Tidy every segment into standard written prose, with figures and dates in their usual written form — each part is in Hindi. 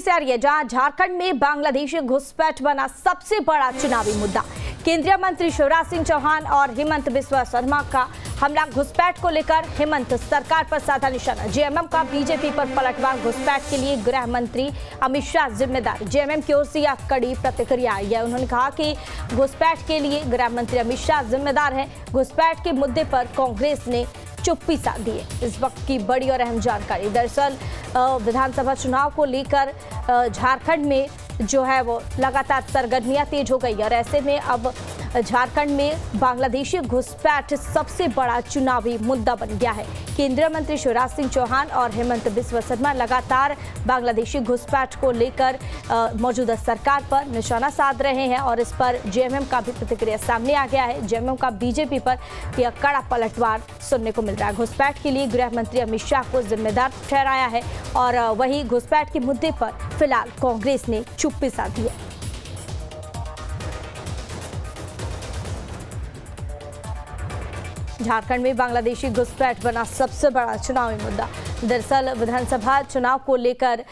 से आ रही है, जहां झारखंड में बांग्लादेशी घुसपैठ बना सबसे बड़ा चुनावी मुद्दा। केंद्रीय मंत्री शिवराज सिंह चौहान और हेमंत बिस्वा शर्मा का हमला। घुसपैठ को लेकर हेमंत सरकार पर साधा निशाना। जेएमएम का बीजेपी पर पलटवार। घुसपैठ के लिए गृह मंत्री अमित शाह जिम्मेदार। जेएमएम की ओर से यह कड़ी प्रतिक्रिया आई है। उन्होंने कहा कि घुसपैठ के लिए गृह मंत्री अमित शाह जिम्मेदार हैं। घुसपैठ के मुद्दे पर कांग्रेस ने चुप्पी साध दी है। इस वक्त की बड़ी और अहम जानकारी। दरअसल विधानसभा चुनाव को लेकर झारखंड में जो है वो लगातार सरगर्मियां तेज हो गई और ऐसे में अब झारखंड में बांग्लादेशी घुसपैठ सबसे बड़ा चुनावी मुद्दा बन गया है। केंद्रीय मंत्री शिवराज सिंह चौहान और हेमंत बिस्वा शर्मा लगातार बांग्लादेशी घुसपैठ को लेकर मौजूदा सरकार पर निशाना साध रहे हैं और इस पर जेएमएम का भी प्रतिक्रिया सामने आ गया है। जेएमएम का बीजेपी पर यह कड़ा पलटवार सुनने को मिल रहा है। घुसपैठ के लिए गृह मंत्री अमित शाह को जिम्मेदार ठहराया है और वहीं घुसपैठ के मुद्दे पर फिलहाल कांग्रेस ने चुप्पी साधी है। झारखंड में बांग्लादेशी घुसपैठ बना सबसे बड़ा चुनावी मुद्दा। दरअसल विधानसभा चुनाव को लेकर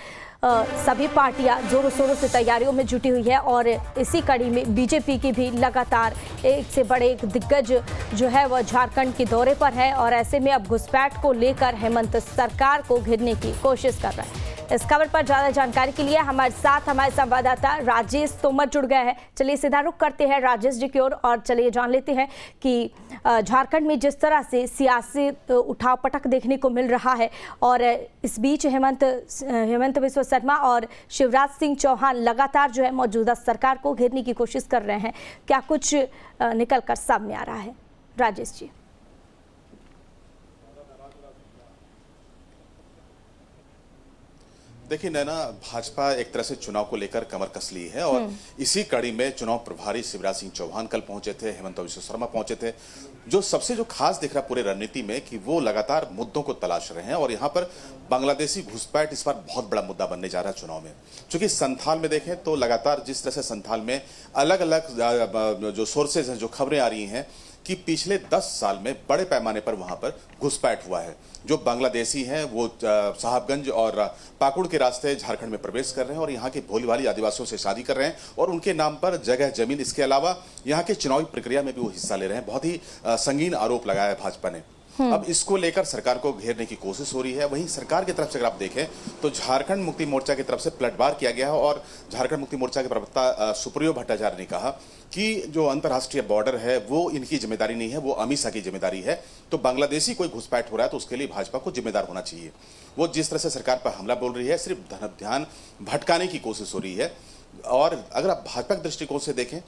सभी पार्टियां जोरों शोरों से तैयारियों में जुटी हुई है और इसी कड़ी में बीजेपी की भी लगातार एक से बड़े एक दिग्गज जो है वह झारखंड के दौरे पर है और ऐसे में अब घुसपैठ को लेकर हेमंत सरकार को घेरने की कोशिश कर रहा है। इस खबर पर ज्यादा जानकारी के लिए हमारे साथ हमारे संवाददाता राजेश तोमर जुड़ गए हैं। चलिए सीधा रुख करते हैं राजेश जी की ओर और चलिए जान लेते हैं कि झारखंड में जिस तरह से सियासी उठाव पटक देखने को मिल रहा है और इस बीच हेमंत बिस्वा शर्मा और शिवराज सिंह चौहान लगातार जो है मौजूदा सरकार को घेरने की कोशिश कर रहे हैं, क्या कुछ निकल कर सामने आ रहा है राजेश जी? देखिए नैना, भाजपा एक तरह से चुनाव को लेकर कमर कस ली है और इसी कड़ी में चुनाव प्रभारी शिवराज सिंह चौहान कल पहुंचे थे, हेमंत बिस्वा शर्मा पहुंचे थे। जो खास दिख रहा पूरे रणनीति में कि वो लगातार मुद्दों को तलाश रहे हैं और यहाँ पर बांग्लादेशी घुसपैठ इस बार बहुत बड़ा मुद्दा बनने जा रहा है चुनाव में। क्योंकि संथाल में देखें तो लगातार जिस तरह से संथाल में अलग अलग जो सोर्सेज हैं, जो खबरें आ रही हैं कि पिछले 10 साल में बड़े पैमाने पर वहां पर घुसपैठ हुआ है। जो बांग्लादेशी हैं वो साहबगंज और पाकुड़ के रास्ते झारखंड में प्रवेश कर रहे हैं और यहाँ के भोली भाली आदिवासियों से शादी कर रहे हैं और उनके नाम पर जगह जमीन, इसके अलावा यहाँ के चुनावी प्रक्रिया में भी वो हिस्सा ले रहे हैं। बहुत ही संगीन आरोप लगाया है भाजपा ने। अब इसको लेकर सरकार को घेरने की कोशिश हो रही है। वहीं सरकार की तरफ से अगर आप देखें तो झारखंड मुक्ति मोर्चा की तरफ से पलटवार किया गया है और झारखंड मुक्ति मोर्चा के प्रवक्ता सुप्रियो भट्टाचार्य ने कहा कि जो अंतर्राष्ट्रीय बॉर्डर है वो इनकी जिम्मेदारी नहीं है, वो अमित शाह की जिम्मेदारी है। तो बांग्लादेशी कोई घुसपैठ हो रहा है तो उसके लिए भाजपा को जिम्मेदार होना चाहिए। वो जिस तरह से सरकार पर हमला बोल रही है, सिर्फ ध्यान भटकाने की कोशिश हो रही है। और अगर आप भाजपा के दृष्टिकोण से देखें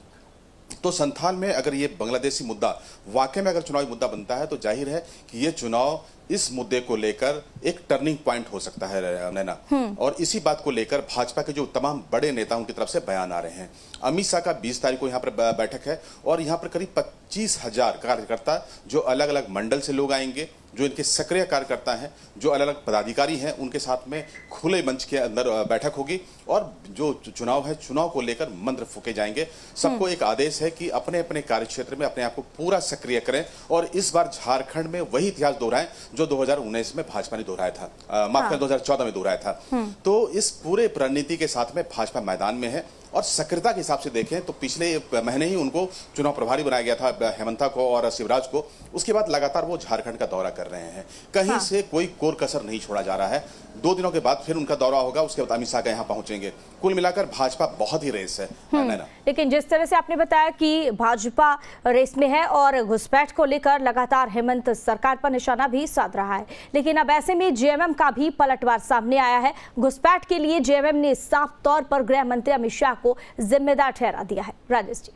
तो संथाल में अगर ये बांग्लादेशी मुद्दा वाकई में अगर चुनावी मुद्दा बनता है तो जाहिर है कि ये चुनाव इस मुद्दे को लेकर एक टर्निंग पॉइंट हो सकता है नैना। और इसी बात को लेकर भाजपा के जो तमाम बड़े नेताओं की तरफ से बयान आ रहे हैं। अमित शाह का 20 तारीख को यहाँ पर बैठक है और यहाँ पर करीब 25,000 कार्यकर्ता जो अलग अलग मंडल से लोग आएंगे, जो इनके सक्रिय कार्यकर्ता हैं, जो अलग अलग पदाधिकारी हैं, उनके साथ में खुले मंच के अंदर बैठक होगी और जो चुनाव है, चुनाव को लेकर मंत्र फूके जाएंगे। सबको एक आदेश है कि अपने अपने कार्यक्षेत्र में अपने आप को पूरा सक्रिय करें और इस बार झारखंड में वही इतिहास दोहराएं जो 2019 में भाजपा ने दोहराया था, माफ करें 2014 में दोहराया था। तो इस पूरे रणनीति के साथ में भाजपा मैदान में है और सक्रियता के हिसाब से देखें तो पिछले महीने ही उनको चुनाव प्रभारी बनाया गया था, हेमंता को और शिवराज को। उसके बाद लगातार वो झारखंड का दौरा कर रहे हैं। कहीं से कोई कोर कसर नहीं छोड़ा जा रहा है। 2 दिनों के बाद फिर उनका दौरा होगा, उसके बाद अमित शाह का यहाँ पहुंचेंगे। कुल मिलाकर भाजपा बहुत ही रेस है। लेकिन जिस तरह से आपने बताया कि भाजपा रेस में है और घुसपैठ को लेकर लगातार हेमंत सरकार पर निशाना भी साध रहा है, लेकिन अब ऐसे में जेएमएम का भी पलटवार सामने आया है। घुसपैठ के लिए जेएमएम ने साफ तौर पर गृह मंत्री अमित शाह को जिम्मेदार ठहरा दिया है। राजेश जी,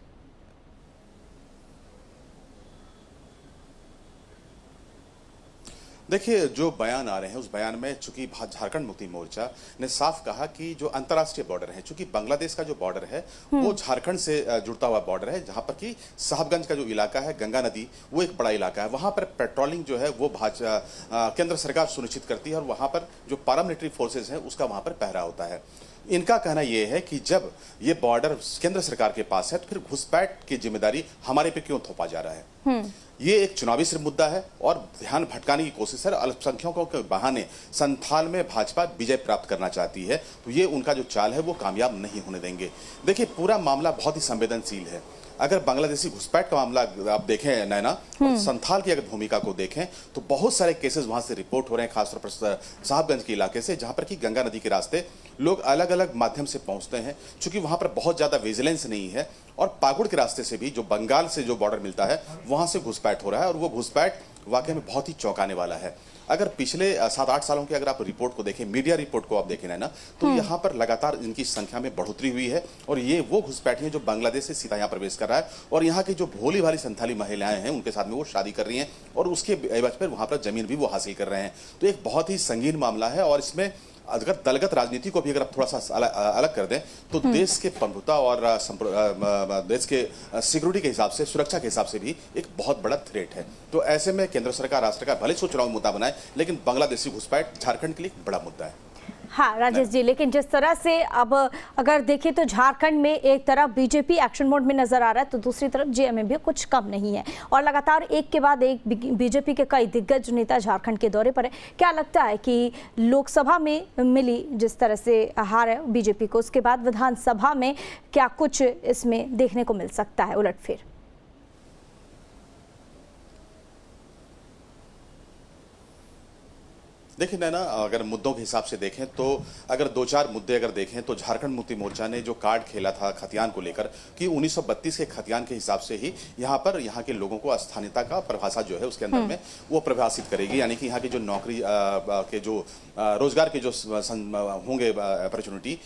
देखिए जो बयान आ रहे हैं उस बयान में चूंकि झारखंड मुक्ति मोर्चा ने साफ कहा कि जो अंतर्राष्ट्रीय बॉर्डर है, चूंकि बांग्लादेश का जो बॉर्डर है वो झारखंड से जुड़ता हुआ बॉर्डर है, जहां पर कि साहबगंज का जो इलाका है, गंगा नदी, वो एक बड़ा इलाका है। वहां पर पेट्रोलिंग जो है वो केंद्र सरकार सुनिश्चित करती है और वहां पर जो पैरामिलिट्री फोर्सेज हैं उसका वहां पर पहरा होता है। इनका कहना यह है कि जब ये बॉर्डर केंद्र सरकार के पास है तो फिर घुसपैठ की जिम्मेदारी हमारे पे क्यों थोपा जा रहा है। ये एक चुनावी सिर्फ मुद्दा है और ध्यान भटकाने की कोशिश है। अल्पसंख्यकों के बहाने संथाल में भाजपा विजय प्राप्त करना चाहती है, तो ये उनका जो चाल है वो कामयाब नहीं होने देंगे। देखिए, पूरा मामला बहुत ही संवेदनशील है। अगर बांग्लादेशी घुसपैठ का मामला आप देखें नैना, और संथाल की अगर भूमिका को देखें तो बहुत सारे केसेस वहां से रिपोर्ट हो रहे हैं, खासतौर पर साहबगंज के इलाके से, जहां पर कि गंगा नदी के रास्ते लोग अलग अलग माध्यम से पहुंचते हैं। चूंकि वहां पर बहुत ज्यादा विजिलेंस नहीं है, और पाकुड़ के रास्ते से भी जो बंगाल से जो बॉर्डर मिलता है वहां से घुसपैठ हो रहा है, और वो घुसपैठ वाकई में बहुत ही चौंकाने वाला है। अगर पिछले 7-8 सालों की अगर आप रिपोर्ट को देखें, मीडिया रिपोर्ट को आप देखें ना, तो यहाँ पर लगातार इनकी संख्या में बढ़ोतरी हुई है। और ये वो घुसपैठी हैं जो बांग्लादेश से सीधा यहाँ प्रवेश कर रहा है, और यहाँ की जो भोली भाली संथाली महिलाएं हैं उनके साथ में वो शादी कर रही हैं, और उसके एवज पर वहाँ पर जमीन भी वो हासिल कर रहे हैं। तो एक बहुत ही संगीन मामला है, और इसमें अगर दलगत राजनीति को भी अगर आप थोड़ा सा अलग कर दें तो देश के प्रभुता और देश के सिक्योरिटी के हिसाब से, सुरक्षा के हिसाब से भी एक बहुत बड़ा थ्रेट है। तो ऐसे में केंद्र सरकार, राज्य सरकार भले इसको चुनावी मुद्दा बनाए, लेकिन बांग्लादेशी घुसपैठ झारखंड के लिए एक बड़ा मुद्दा है। हाँ राजेश जी, लेकिन जिस तरह से अब अगर देखें तो झारखंड में एक तरफ बीजेपी एक्शन मोड में नजर आ रहा है, तो दूसरी तरफ जेएमएम भी कुछ कम नहीं है, और लगातार एक के बाद एक बीजेपी के कई दिग्गज नेता झारखंड के दौरे पर है। क्या लगता है कि लोकसभा में मिली जिस तरह से हार है बीजेपी को, उसके बाद विधानसभा में क्या कुछ इसमें देखने को मिल सकता है उलटफेर? देखिए नैना, अगर मुद्दों के हिसाब से देखें तो अगर 2-4 मुद्दे अगर देखें तो झारखंड मुक्ति मोर्चा ने जो कार्ड खेला था खतियान को लेकर कि 1932 के खतियान के हिसाब से ही यहाँ के लोगों को स्थानीयता का परिभाषा जो है उसके अंदर में वो परिभाषित करेगी। यानी कि यहाँ की जो नौकरी के जो रोजगार के जो होंगे अपॉर्चुनिटी,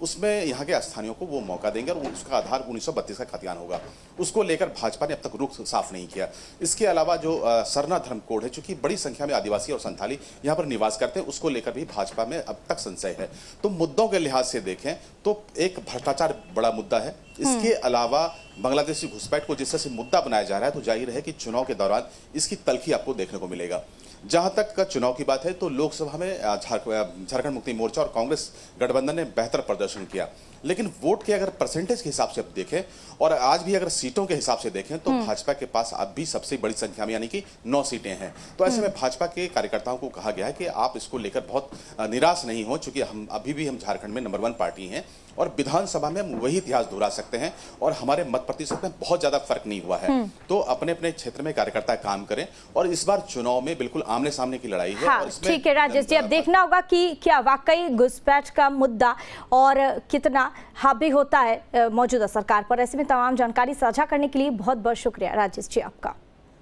उसमें यहाँ के स्थानीयों को वो मौका देंगे, और उसका आधार 1932 का खतियान होगा। उसको लेकर भाजपा ने अब तक रुख साफ नहीं किया। इसके अलावा जो सरना धर्म कोड है, चूंकि बड़ी संख्या में आदिवासी और संथाली यहाँ पर निवास करते हैं, उसको लेकर भी भाजपा में अब तक संशय है। तो मुद्दों के लिहाज से देखें तो एक भ्रष्टाचार बड़ा मुद्दा है। इसके अलावा बांग्लादेशी घुसपैठ को जिस तरह से मुद्दा बनाया जा रहा है, तो जाहिर है कि चुनाव के दौरान इसकी तलखी आपको देखने को मिलेगा। जहां तक चुनाव की बात है तो लोकसभा में झारखंड मुक्ति मोर्चा और कांग्रेस गठबंधन ने बेहतर प्रदर्शन किया, लेकिन वोट के अगर परसेंटेज के हिसाब से आप देखें और आज भी अगर सीटों के हिसाब से देखें तो भाजपा के पास अब भी सबसे बड़ी संख्या में यानी कि 9 सीटें हैं। तो ऐसे में भाजपा के कार्यकर्ताओं को कहा गया है कि आप इसको लेकर बहुत निराश नहीं हो, चूंकि हम अभी भी झारखंड में नंबर 1 पार्टी हैं, और विधानसभा में हम वही इतिहास दोहरा सकते हैं, और हमारे मत प्रतिशत में बहुत ज्यादा फर्क नहीं हुआ है। तो अपने अपने क्षेत्र में कार्यकर्ता काम करें, और इस बार चुनाव में बिल्कुल आमने सामने की लड़ाई है। हाँ, ठीक है राजेश जी, अब देखना होगा कि क्या वाकई घुसपैठ का मुद्दा और कितना हावी होता है मौजूदा सरकार पर। ऐसे में तमाम जानकारी साझा करने के लिए बहुत बहुत शुक्रिया राजेश जी आपका।